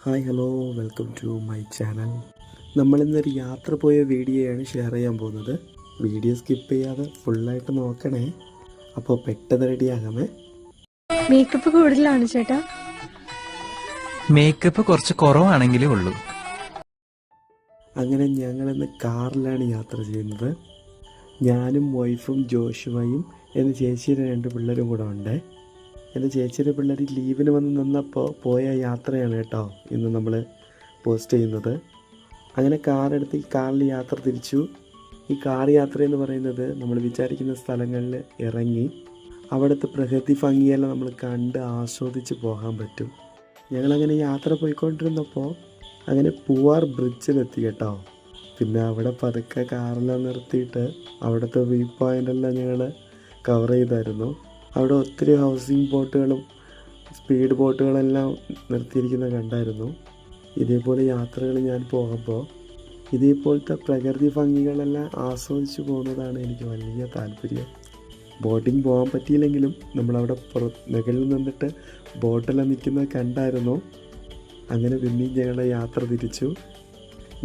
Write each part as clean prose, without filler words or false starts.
Hi hello welcome to my channel. നമ്മളിന്നൊരു യാത്ര പോയ വീഡിയോയാണ് ഷെയർ ചെയ്യാൻ പോകുന്നത്. വീഡിയോ സ്കിപ്പ് ചെയ്യാതെ ഫുള്ളായിട്ട് നോക്കണേ. അപ്പോൾ പെട്ടെന്ന് റെഡിയാകാമേ. മേക്കപ്പ് കൂടുതലാണ് ചേട്ടാ. മേക്കപ്പ് കുറച്ച് കുറവാണെങ്കിലേ ഉള്ളൂ. അങ്ങനെ ഞങ്ങളിന്ന് കാറിലാണ് യാത്ര ചെയ്യുന്നത്. ഞാനും വൈഫും ജോഷുവയും എൻ്റെ ചേച്ചിയുടെ 2 പിള്ളേരും കൂടെ ഉണ്ട്. എൻ്റെ ചേച്ചിയുടെ പിള്ളേർ ലീവിന് വന്ന് നിന്നപ്പോൾ പോയ യാത്രയാണ് കേട്ടോ ഇന്ന് നമ്മൾ പോസ്റ്റ് ചെയ്യുന്നത്. അങ്ങനെ കാറെടുത്ത് ഈ കാറിൽ യാത്ര തിരിച്ചു. ഈ കാർ യാത്ര എന്ന് പറയുന്നത് നമ്മൾ വിചാരിക്കുന്ന സ്ഥലങ്ങളിൽ ഇറങ്ങി അവിടുത്തെ പ്രകൃതി ഭംഗിയെല്ലാം നമ്മൾ കണ്ട് ആസ്വദിച്ച് പോകാൻ പറ്റും. ഞങ്ങളങ്ങനെ യാത്ര പോയിക്കൊണ്ടിരുന്നപ്പോൾ അങ്ങനെ പൂവാർ ബ്രിഡ്ജിലെത്തി കേട്ടോ. പിന്നെ അവിടെ പതുക്കെ കാറെല്ലാം നിർത്തിയിട്ട് അവിടുത്തെ വ്യൂ പോയിൻ്റെല്ലാം ഞങ്ങൾ കവർ ചെയ്തായിരുന്നു. അവിടെ ഒത്തിരി ഹൗസിംഗ് ബോട്ടുകളും സ്പീഡ് ബോട്ടുകളെല്ലാം നിർത്തിയിരിക്കുന്നത് കണ്ടായിരുന്നു. ഇതേപോലെ യാത്രകൾ ഞാൻ പോകുമ്പോൾ ഇതേപോലത്തെ പ്രകൃതി ഭംഗികളെല്ലാം ആസ്വദിച്ച് പോകുന്നതാണ് എനിക്ക് വലിയ താല്പര്യം. ബോട്ടിങ് പോകാൻ പറ്റിയില്ലെങ്കിലും നമ്മളവിടെ മുകളിൽ നിന്നിട്ട് ബോട്ടെല്ലാം നിൽക്കുന്നത് കണ്ടായിരുന്നു. അങ്ങനെ പിന്നെയും ഞങ്ങളുടെ യാത്ര തിരിച്ചു.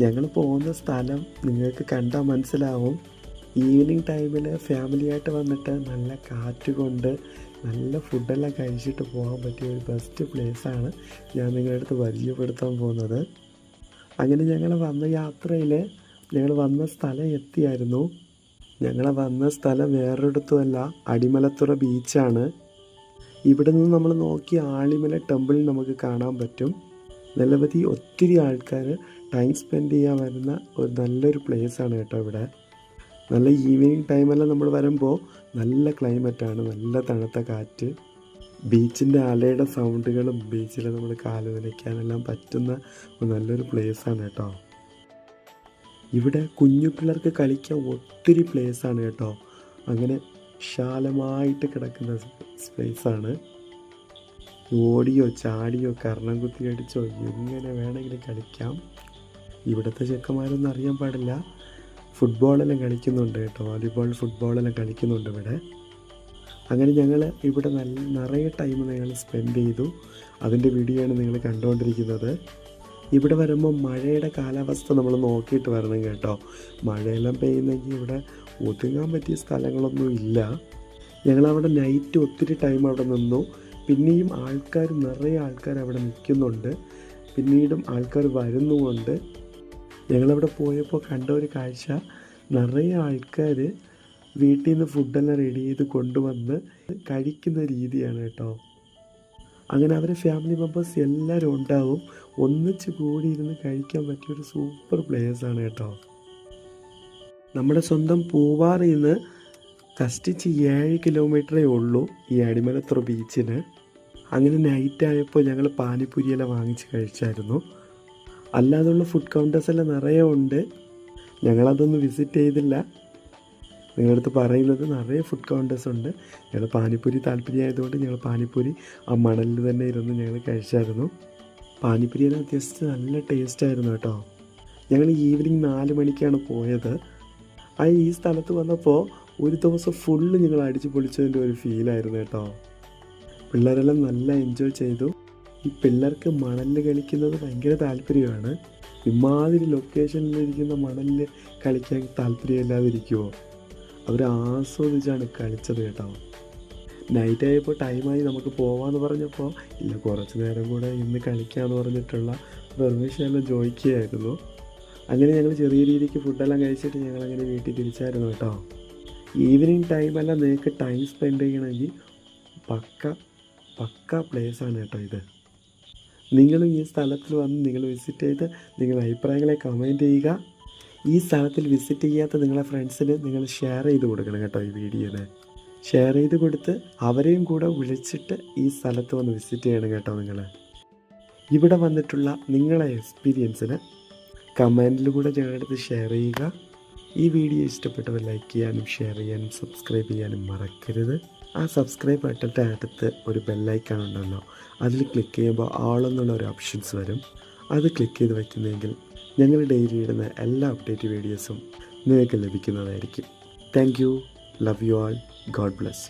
ഞങ്ങൾ പോകുന്ന സ്ഥലം നിങ്ങൾക്ക് കണ്ടാൽ മനസ്സിലാവും. ഈവനിങ് ടൈമിൽ ഫാമിലിയായിട്ട് വന്നിട്ട് നല്ല കാറ്റ് കൊണ്ട് നല്ല ഫുഡെല്ലാം കഴിച്ചിട്ട് പോകാൻ പറ്റിയ ഒരു ബെസ്റ്റ് പ്ലേസാണ് ഞാൻ നിങ്ങളുടെ അടുത്ത് പരിചയപ്പെടുത്താൻ പോകുന്നത്. അങ്ങനെ ഞങ്ങൾ വന്ന യാത്രയിൽ ഞങ്ങൾ വന്ന സ്ഥലം എത്തിയായിരുന്നു. ഞങ്ങൾ വന്ന സ്ഥലം വേറൊരിടത്തുമല്ല, അടിമലത്തുറ ബീച്ചാണ്. ഇവിടെ നിന്ന് നമ്മൾ നോക്കി ആളിമല ടെമ്പിൾ നമുക്ക് കാണാൻ പറ്റും. നിരവധി ഒത്തിരി ആൾക്കാർ ടൈം സ്പെൻഡ് ചെയ്യാൻ വരുന്ന ഒരു നല്ലൊരു പ്ലേസാണ് കേട്ടോ ഇവിടെ. നല്ല ഈവനിങ് ടൈമെല്ലാം നമ്മൾ വരുമ്പോൾ നല്ല ക്ലൈമറ്റാണ്, നല്ല തണുത്ത കാറ്റ്, ബീച്ചിൻ്റെ അലയുടെ സൗണ്ടുകളും ബീച്ചിൽ നമ്മൾ കാല് നനയ്ക്കാനെല്ലാം പറ്റുന്ന നല്ലൊരു പ്ലേസാണ് കേട്ടോ. ഇവിടെ കുഞ്ഞു പിള്ളേർക്ക് കളിക്കാൻ ഒത്തിരി പ്ലേസാണ് കേട്ടോ. അങ്ങനെ വിശാലമായിട്ട് കിടക്കുന്ന സ്പേസാണ്. ഓടിയോ ചാടിയോ കർണം കുത്തി അടിച്ചോ എങ്ങനെ വേണമെങ്കിലും കളിക്കാം. ഇവിടുത്തെ ചെക്കന്മാരൊന്നും അറിയാൻ പാടില്ല, ഫുട്ബോളെല്ലാം കളിക്കുന്നുണ്ട് കേട്ടോ. വോളിബോൾ ഫുട്ബോളെല്ലാം കളിക്കുന്നുണ്ട് ഇവിടെ. അങ്ങനെ ഞങ്ങൾ ഇവിടെ നിറയെ ടൈം ഞങ്ങൾ സ്പെൻഡ് ചെയ്തു. അതിൻ്റെ വീഡിയോ ആണ് നിങ്ങൾ കണ്ടുകൊണ്ടിരിക്കുന്നത്. ഇവിടെ വരുമ്പോൾ മഴയുടെ കാലാവസ്ഥ നമ്മൾ നോക്കിയിട്ട് വരണം കേട്ടോ. മഴയെല്ലാം പെയ്യുന്നെങ്കിൽ ഇവിടെ ഒതുങ്ങാൻ പറ്റിയ സ്ഥലങ്ങളൊന്നും ഇല്ല. ഞങ്ങളവിടെ നൈറ്റ് ഒത്തിരി ടൈം അവിടെ നിന്നു. പിന്നെയും നിറയെ ആൾക്കാർ അവിടെ നിൽക്കുന്നുണ്ട്. പിന്നീടും ആൾക്കാർ വരുന്നുമുണ്ട്. ഞങ്ങളവിടെ പോയപ്പോൾ കണ്ട ഒരു കാഴ്ച, നിറയെ ആൾക്കാർ വീട്ടിൽ നിന്ന് ഫുഡെല്ലാം റെഡി ചെയ്ത് കൊണ്ടുവന്ന് കഴിക്കുന്ന രീതിയാണ് കേട്ടോ. അങ്ങനെ അവരെ ഫാമിലി മെമ്പേഴ്സ് എല്ലാവരും ഉണ്ടാവും. ഒന്നിച്ച് കൂടി ഇരുന്ന് കഴിക്കാൻ പറ്റിയൊരു സൂപ്പർ പ്ലേസാണ് കേട്ടോ. നമ്മുടെ സ്വന്തം പൂവാറിൽ നിന്ന് കഷ്ടിച്ച് 7 കിലോമീറ്ററേ ഉള്ളൂ ഈ അടിമലത്തുറ ബീച്ചിന്. അങ്ങനെ നൈറ്റ് ആയപ്പോൾ ഞങ്ങൾ പാനിപ്പൂരിയെല്ലാം വാങ്ങിച്ച് കഴിച്ചായിരുന്നു. അല്ലാതുള്ള ഫുഡ് കൗണ്ടേഴ്സ് എല്ലാം നിറയെ ഉണ്ട്. ഞങ്ങളതൊന്നും വിസിറ്റ് ചെയ്തില്ല. നിങ്ങളുടെ അടുത്ത് പറയുന്നത് നിറയെ ഫുഡ് കൗണ്ടേഴ്സ് ഉണ്ട്. ഞങ്ങൾ പാനിപ്പൂരി താല്പര്യമായതുകൊണ്ട് ഞങ്ങൾ പാനിപ്പൂരി ആ മണലിൽ തന്നെ ഇരുന്ന് ഞങ്ങൾ കഴിച്ചായിരുന്നു. പാനിപ്പൂരിയെല്ലാം അത്യാവശ്യം നല്ല ടേസ്റ്റായിരുന്നു കേട്ടോ. ഞങ്ങൾ ഈവനിങ് 4 മണിക്കാണ് പോയത്. ഈ സ്ഥലത്ത് വന്നപ്പോൾ ഒരു ദിവസം ഫുള്ള് ഞങ്ങൾ അടിച്ചു പൊളിച്ചതിൻ്റെ ഒരു ഫീലായിരുന്നു കേട്ടോ. പിള്ളേരെല്ലാം നല്ല എൻജോയ് ചെയ്തു. ഈ പിള്ളേർക്ക് മണലിൽ കളിക്കുന്നത് ഭയങ്കര താല്പര്യമാണ്. ഇമാതിരി ലൊക്കേഷനിലിരിക്കുന്ന മണലിൽ കളിക്കാൻ താല്പര്യമില്ലാതിരിക്കുമോ? അവർ ആസ്വദിച്ചാണ് കളിച്ചത് കേട്ടോ. നൈറ്റ് ആയപ്പോൾ ടൈമായി നമുക്ക് പോകാമെന്ന് പറഞ്ഞപ്പോൾ ഇല്ല, കുറച്ച് നേരം കൂടെ ഇന്ന് കളിക്കാമെന്ന് പറഞ്ഞിട്ടുള്ള പെർമിഷൻ എല്ലാം ചോദിക്കുകയായിരുന്നു. അങ്ങനെ ഞങ്ങൾ ചെറിയ രീതിക്ക് ഫുഡെല്ലാം കഴിച്ചിട്ട് ഞങ്ങളങ്ങനെ വീട്ടിൽ തിരിച്ചായിരുന്നു കേട്ടോ. ഈവനിങ് ടൈമെല്ലാം നിങ്ങൾക്ക് ടൈം സ്പെൻഡ് ചെയ്യണമെങ്കിൽ പക്ക പ്ലേസാണ് കേട്ടോ ഇത്. നിങ്ങളും ഈ സ്ഥലത്തിൽ വന്ന് നിങ്ങൾ വിസിറ്റ് ചെയ്ത് നിങ്ങളുടെ അഭിപ്രായങ്ങളെ കമൻറ്റ് ചെയ്യുക. ഈ സ്ഥലത്തിൽ വിസിറ്റ് ചെയ്യാത്ത നിങ്ങളെ ഫ്രണ്ട്സിന് നിങ്ങൾ ഷെയർ ചെയ്ത് കൊടുക്കണം കേട്ടോ. ഈ വീഡിയോയിൽ ഷെയർ ചെയ്ത് കൊടുത്ത് അവരെയും കൂടെ വിളിച്ചിട്ട് ഈ സ്ഥലത്ത് വന്ന് വിസിറ്റ് ചെയ്യണം കേട്ടോ. നിങ്ങൾ ഇവിടെ വന്നിട്ടുള്ള നിങ്ങളെ എക്സ്പീരിയൻസിന് കമൻറ്റിലൂടെ ഞങ്ങളുടെ അടുത്ത് ഷെയർ ചെയ്യുക. ഈ വീഡിയോ ഇഷ്ടപ്പെട്ടവർ ലൈക്ക് ചെയ്യാനും ഷെയർ ചെയ്യാനും സബ്സ്ക്രൈബ് ചെയ്യാനും മറക്കരുത്. ആ സബ്സ്ക്രൈബ് ബട്ടൻ്റെ അടുത്ത് ഒരു ബെല്ലൈക്കൺ ഉണ്ടല്ലോ, അതിൽ ക്ലിക്ക് ചെയ്യുമ്പോൾ ആൾ എന്നുള്ള ഒരു ഓപ്ഷൻസ് വരും. അത് ക്ലിക്ക് ചെയ്ത് വയ്ക്കുന്നതെങ്കിൽ ഞങ്ങൾ ഡെയിലി ഇടുന്ന എല്ലാ അപ്ഡേറ്റ് വീഡിയോസും നിങ്ങൾക്ക് ലഭിക്കുന്നതായിരിക്കും. Thank you. Love you all. God bless.